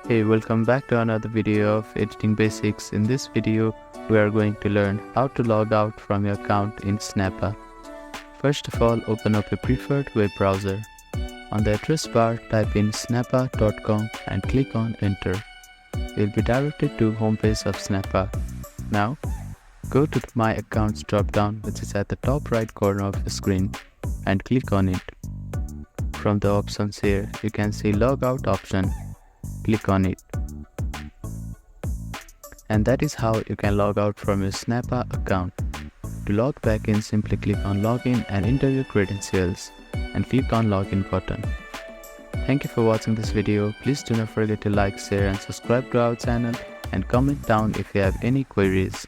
Hey, welcome back to another video of editing basics. In this video, we are going to learn how to log out from your account in Snappa. First of all, open up your preferred web browser. On the address bar, type in snappa.com and click on enter. You'll be directed to homepage of Snappa. Now, go to the My Accounts drop-down, which is at the top right corner of the screen, and click on it. From the options here, you can see Logout option. Click on it. And that is how you can log out from your Snappa account. To log back in, simply click on Login and enter your credentials and click on Login button. Thank you for watching this video. Please do not forget to like, share and subscribe to our channel and comment down if you have any queries.